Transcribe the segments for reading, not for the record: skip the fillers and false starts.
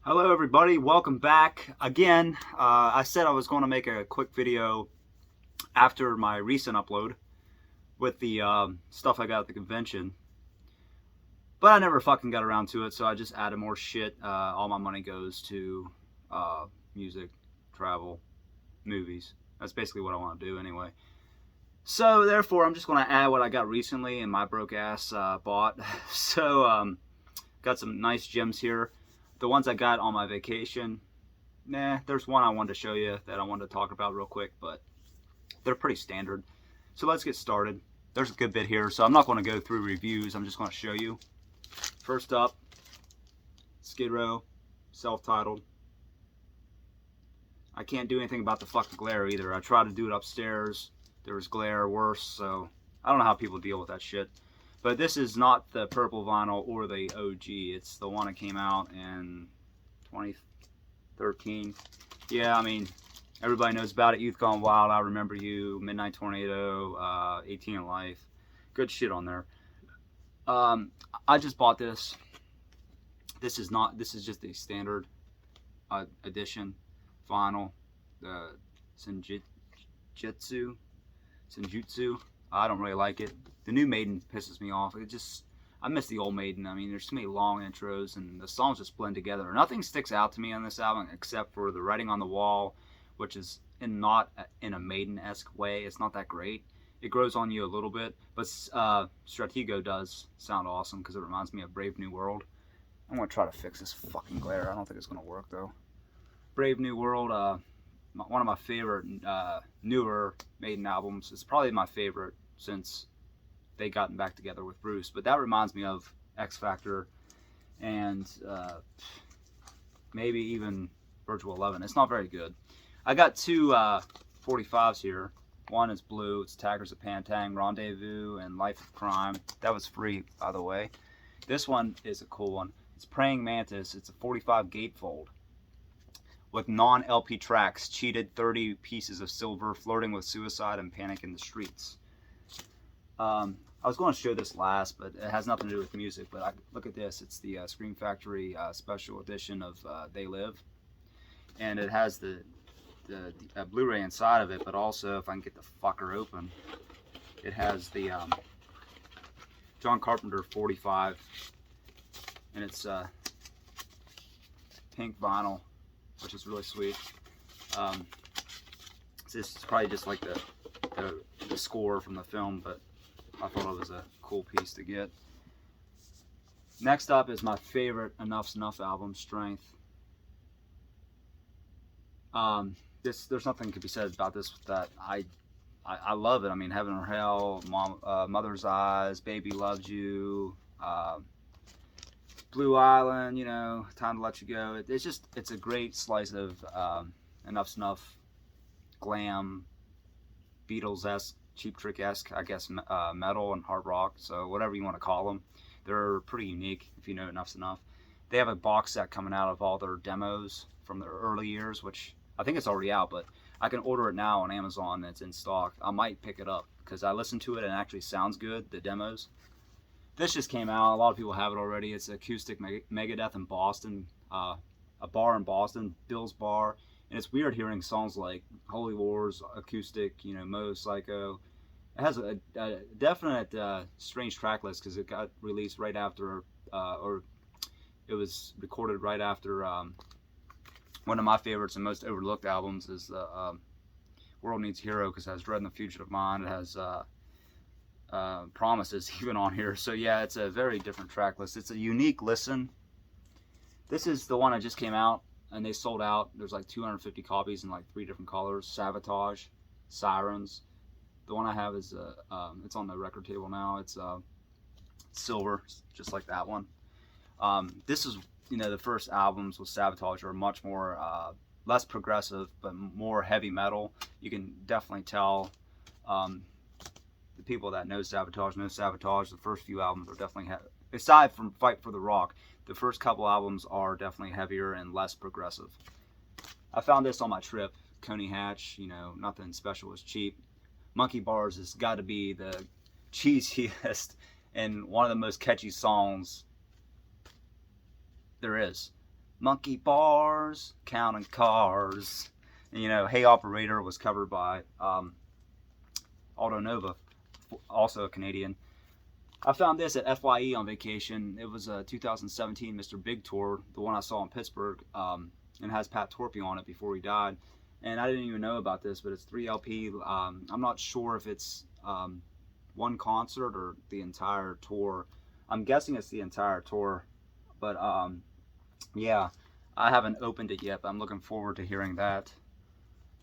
Hello everybody, welcome back again. I said I was going to make a quick video after my recent upload with the stuff I got at the convention, but I never fucking got around to it, so I just added more shit. All my money goes to music, travel, movies. That's basically what I want to do anyway. So therefore I'm just going to add what I got recently and my broke ass bought. So got some nice gems here. The ones I got on my vacation, there's one I wanted to show you that I wanted to talk about real quick, but they're pretty standard. So let's get started. There's a good bit here, so I'm not going to go through reviews. I'm just going to show you. First up, Skid Row, self-titled. I can't do anything about the fucking glare either. I tried to do it upstairs. There was glare worse, so I don't know how people deal with that shit. But this is not the purple vinyl or the OG. It's the one that came out in 2013. Yeah, I mean, everybody knows about it. Youth Gone Wild, I Remember You, Midnight Tornado, 18 in Life. Good shit on there. I just bought this. This is just a standard edition vinyl. The Senjutsu. I don't really like it. The new Maiden pisses me off. I miss the old Maiden. I mean, there's so many long intros and the songs just blend together. Nothing sticks out to me on this album except for the writing on the wall, which is not in a Maiden-esque way. It's not that great. It grows on you a little bit, but Stratego does sound awesome because it reminds me of Brave New World. I'm going to try to fix this fucking glare. I don't think it's going to work though. Brave New World, one of my favorite newer Maiden albums. It's probably my favorite since they gotten back together with Bruce. But that reminds me of X Factor and maybe even Virtual 11. It's not very good. I got two 45s here. One is blue. It's Taggers of Pantang, Rendezvous, and Life of Crime. That was free, by the way. This one is a cool one. It's Praying Mantis. It's a 45 gatefold with non-LP tracks, cheated 30 pieces of silver, flirting with suicide, and panic in the streets. I was going to show this last, but it has nothing to do with music. But look at this. It's the Scream Factory special edition of They Live. And it has the Blu-ray inside of it, but also, if I can get the fucker open, it has the John Carpenter 45. And it's pink vinyl, which is really sweet. This is probably just like the score from the film, but I thought it was a cool piece to get. Next up is my favorite Enuff Z'Nuff album, Strength. There's nothing to be said about this that I love it. I mean, Heaven or Hell, Mother's Eyes, Baby Loves You, Blue Island, you know, Time to Let You Go. It's a great slice of Enuff Z'Nuff, glam, Beatles-esque, Cheap Trick-esque, I guess, metal and hard rock. So whatever you want to call them, they're pretty unique if you know Enuff Z'Nuff. They have a box set coming out of all their demos from their early years, which I think it's already out, but I can order it now on Amazon. It's in stock. I might pick it up because I listened to it and it actually sounds good, the demos. This just came out. A lot of people have it already. It's Acoustic Megadeth in Boston, a bar in Boston, Bill's Bar. And it's weird hearing songs like Holy Wars, Acoustic, you know, Mo, Psycho. It has a definite strange track list because it got released right after, or it was recorded right after one of my favorites and most overlooked albums is World Needs a Hero, because it has Dread and the Fugitive Mind. It has Promises even on here. So yeah, it's a very different track list. It's a unique listen. This is the one that just came out and they sold out. There's like 250 copies in like 3 different colors. Sabotage, Sirens. The one I have is it's on the record table now. It's silver, just like that one. This is, you know, the first albums with Sabotage are much more less progressive but more heavy metal. You can definitely tell the people that know Sabotage know Sabotage. The first few albums are definitely aside from Fight for the Rock, the first couple albums are definitely heavier and less progressive. I found this on my trip. Coney Hatch, you know, nothing special, was cheap. Monkey Bars has got to be the cheesiest and one of the most catchy songs there is. monkey bars, counting cars. And, you know, Hey Operator was covered by Aldo Nova, also a Canadian. I found this at FYE on vacation. It was a 2017 Mr.Big tour, the one I saw in Pittsburgh, and has Pat Torpey on it before he died. And I didn't even know about this, but it's 3 LP. I'm not sure if it's one concert or the entire tour. I'm guessing it's the entire tour, but yeah, I haven't opened it yet, but I'm looking forward to hearing that.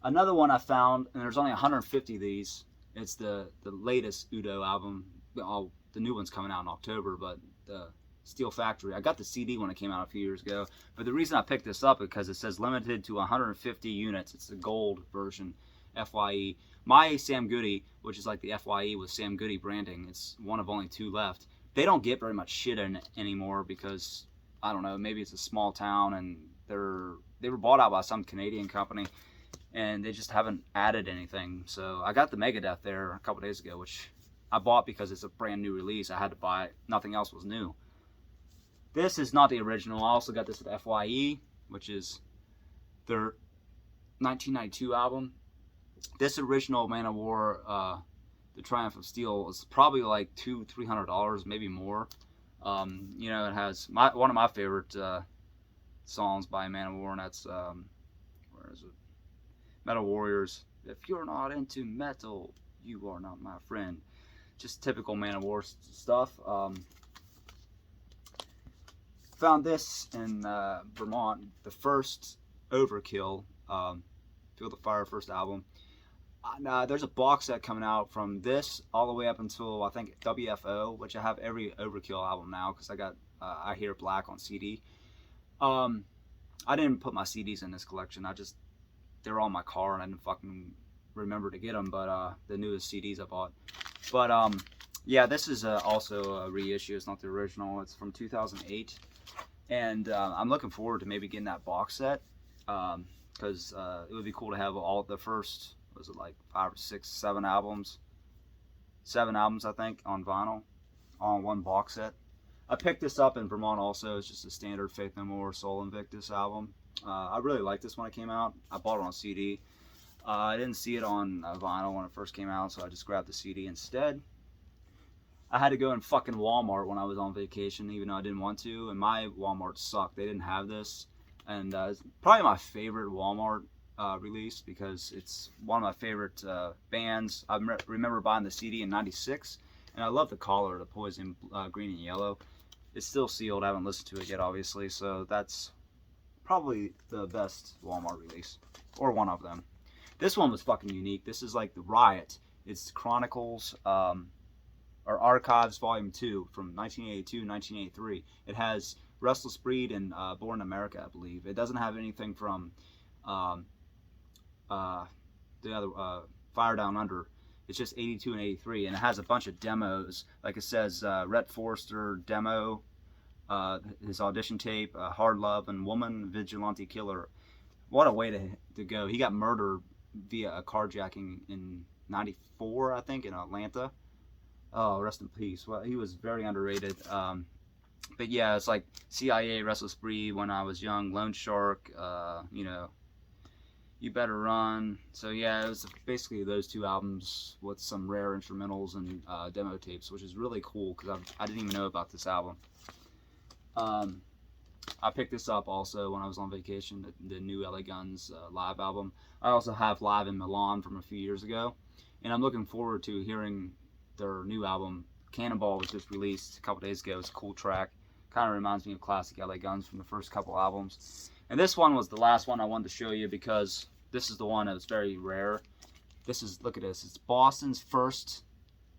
Another one I found, and there's only 150 of these. It's the latest u.d.o album. Oh, the new one's coming out in October, but the Steel Factory. I got the CD when it came out a few years ago, but the reason I picked this up is because it says limited to 150 units. It's the gold version, FYE. My Sam Goody, which is like the FYE with Sam Goody branding, it's one of only 2 left. They don't get very much shit in it anymore because, I don't know, maybe it's a small town and they were bought out by some Canadian company and they just haven't added anything. So I got the Megadeth there a couple days ago, which I bought because it's a brand new release. I had to buy it. Nothing else was new. This is not the original. I also got this at FYE, which is their 1992 album. This original Man of War, The Triumph of Steel, is probably like $200-300, maybe more. You know, it has one of my favorite songs by Man of War, and that's where is it? Metal Warriors. If you're not into metal, you are not my friend. Just typical Man of War stuff. Found this in Vermont, the first Overkill, Feel the Fire first album. There's a box set coming out from this all the way up until I think WFO, which I have every Overkill album now because I got I Hear Black on CD. I didn't put my CDs in this collection. They were on my car and I didn't fucking remember to get them. But the newest CDs I bought. But yeah, this is also a reissue. It's not the original. It's from 2008, and I'm looking forward to maybe getting that box set because it would be cool to have all the first. Was it like 5 or 6, 7 albums? 7 albums, I think, on vinyl, on one box set. I picked this up in Vermont also. It's just a standard Faith No More Soul Invictus album. I really liked this when it came out. I bought it on CD. I didn't see it on vinyl when it first came out, so I just grabbed the CD instead. I had to go in fucking Walmart when I was on vacation, even though I didn't want to, and my Walmart sucked. They didn't have this, and it's probably my favorite Walmart release because it's one of my favorite bands. I remember buying the CD in '96, and I love the color, the Poison green and yellow. It's still sealed. I haven't listened to it yet, obviously, so that's probably the best Walmart release, or one of them. This one was fucking unique. This is like the Riot. It's Chronicles or Archives Volume 2 from 1982, 1983. It has Restless Breed and Born in America, I believe. It doesn't have anything from the other Fire Down Under. It's just 82 and 83, and it has a bunch of demos. Like it says, Rhett Forrester demo, his audition tape, Hard Love, and Woman Vigilante Killer. What a way to go. He got murdered via a carjacking in '94, I think, in Atlanta. Oh, rest in peace. Well, he was very underrated. But yeah, it's like CIA, Restless Breed, When I Was Young, Lone Shark, you know, You Better Run. So yeah, it was basically those 2 albums with some rare instrumentals and demo tapes, which is really cool because I didn't even know about this album. I picked this up also when I was on vacation, the new LA Guns live album. I also have Live in Milan from a few years ago, and I'm looking forward to hearing their new album. Cannonball was just released a couple days ago. It's a cool track. Kind of reminds me of classic LA Guns from the first couple albums. And this one was the last one I wanted to show you because this is the one that was very rare. This is, look at this, it's Boston's first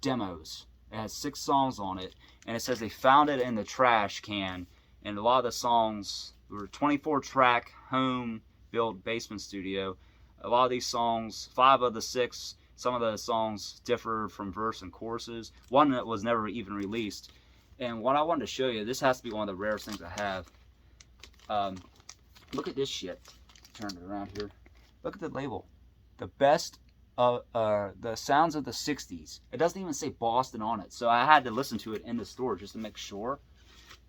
demos. It has 6 songs on it, and it says they found it in the trash can. And a lot of the songs were 24-track home-built basement studio. A lot of these songs, 5 of the 6, some of the songs differ from verse and choruses. One that was never even released. And what I wanted to show you, this has to be one of the rarest things I have. Look at this shit. Turn it around here. Look at the label. The best of the sounds of the 60s. It doesn't even say Boston on it. So I had to listen to it in the store just to make sure.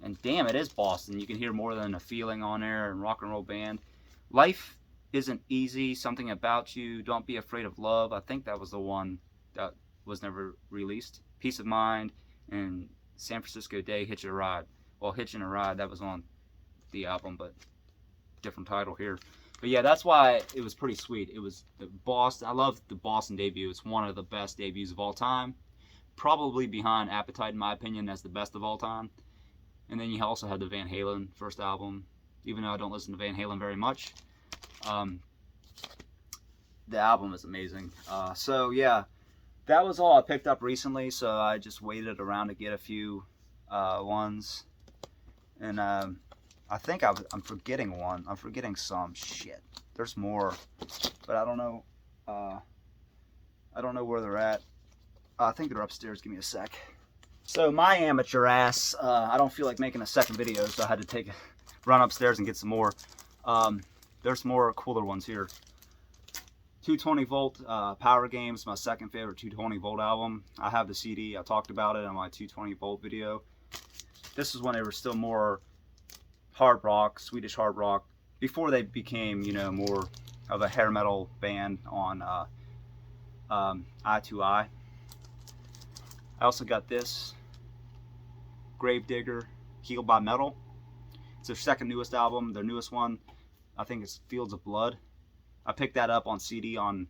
And damn, it is Boston. You can hear More Than a Feeling on there, and Rock and Roll Band. Life Isn't Easy, Something About You, Don't Be Afraid of Love. I think that was the one that was never released. Peace of Mind, and San Francisco Day, Hitching a Ride. Well, Hitching a Ride, that was on the album, but different title here. But yeah, that's why it was pretty sweet. It was the Boston. I love the Boston debut. It's one of the best debuts of all time. Probably behind Appetite, in my opinion, as the best of all time. And then you also had the Van Halen first album. Even though I don't listen to Van Halen very much, the album is amazing. So yeah, that was all I picked up recently. So I just waited around to get a few ones. And I think I'm forgetting one. I'm forgetting some. Shit. There's more, but I don't know. I don't know where they're at. I think they're upstairs. Give me a sec. So my amateur ass, I don't feel like making a second video, so I had to run upstairs and get some more. There's more cooler ones here. 220 volt Power Games, my second favorite 220 volt album. I have the CD. I talked about it on my 220 volt video. This is when they were still more hard rock, Swedish hard rock, before they became, you know, more of a hair metal band on u.d.o. I also got this Gravedigger, Healed by Metal. It's their second newest album. Their newest one, I think, it's Fields of Blood. I picked that up on CD on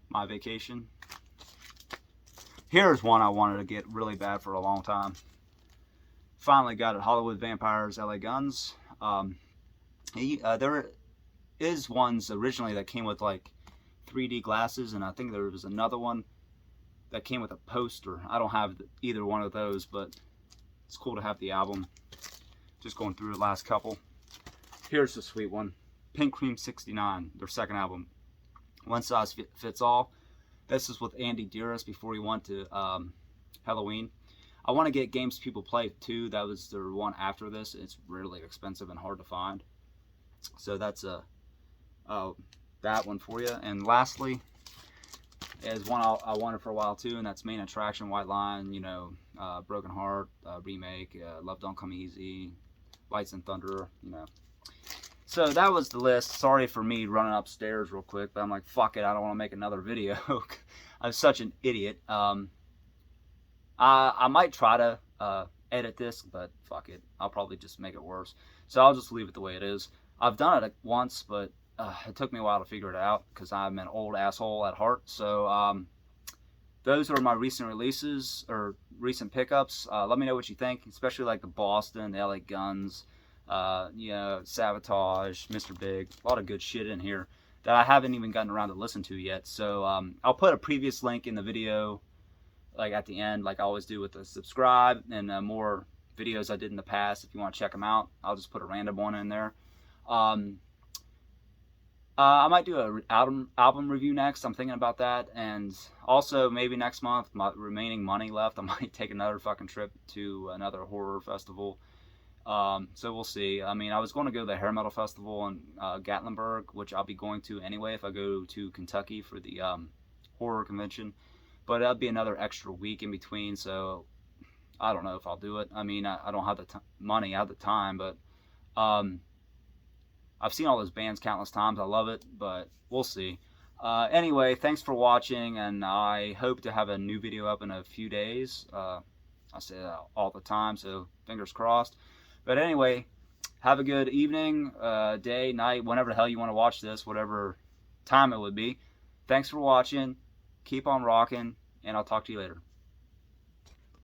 my vacation. Here's one I wanted to get really bad for a long time. Finally got it. Hollywood Vampires, LA Guns. There is ones originally that came with like 3D glasses, and I think there was another one that came with a poster. I don't have either one of those, but it's cool to have the album. Just going through the last couple. Here's the sweet one. Pink Cream 69, their second album. One Size Fits All. This is with Andy Dearest before he went to Halloween. I want to get Games People Play too. That was their one after this. It's really expensive and hard to find. So that's that one for you. And lastly is one I wanted for a while too, and that's Main Attraction, White Line, you know, Broken Heart, remake, Love Don't Come Easy, Lights and Thunder, you know. So that was the list. Sorry for me running upstairs real quick, but I'm like, fuck it, I don't want to make another video. I'm such an idiot. I might try to edit this, but fuck it. I'll probably just make it worse. So I'll just leave it the way it is. I've done it once, but it took me a while to figure it out because I'm an old asshole at heart. So those are my recent releases or recent pickups. Let me know what you think, especially like the Boston, the LA Guns, you know, Sabotage, Mr.Big. A lot of good shit in here that I haven't even gotten around to listen to yet. So I'll put a previous link in the video, like at the end, like I always do with the subscribe and more videos I did in the past. If you want to check them out, I'll just put a random one in there. I might do an album review next. I'm thinking about that. And also maybe next month, my remaining money left, I might take another fucking trip to another horror festival. So we'll see. I mean, I was going to go to the Hair Metal Festival in Gatlinburg, which I'll be going to anyway if I go to Kentucky for the horror convention. But that'll be another extra week in between, so I don't know if I'll do it. I mean, I don't have the money, I have the time, but I've seen all those bands countless times. I love it, but we'll see. Anyway, thanks for watching, and I hope to have a new video up in a few days. I say that all the time, so fingers crossed. But anyway, have a good evening, day, night, whenever the hell you want to watch this, whatever time it would be. Thanks for watching. Keep on rocking, and I'll talk to you later.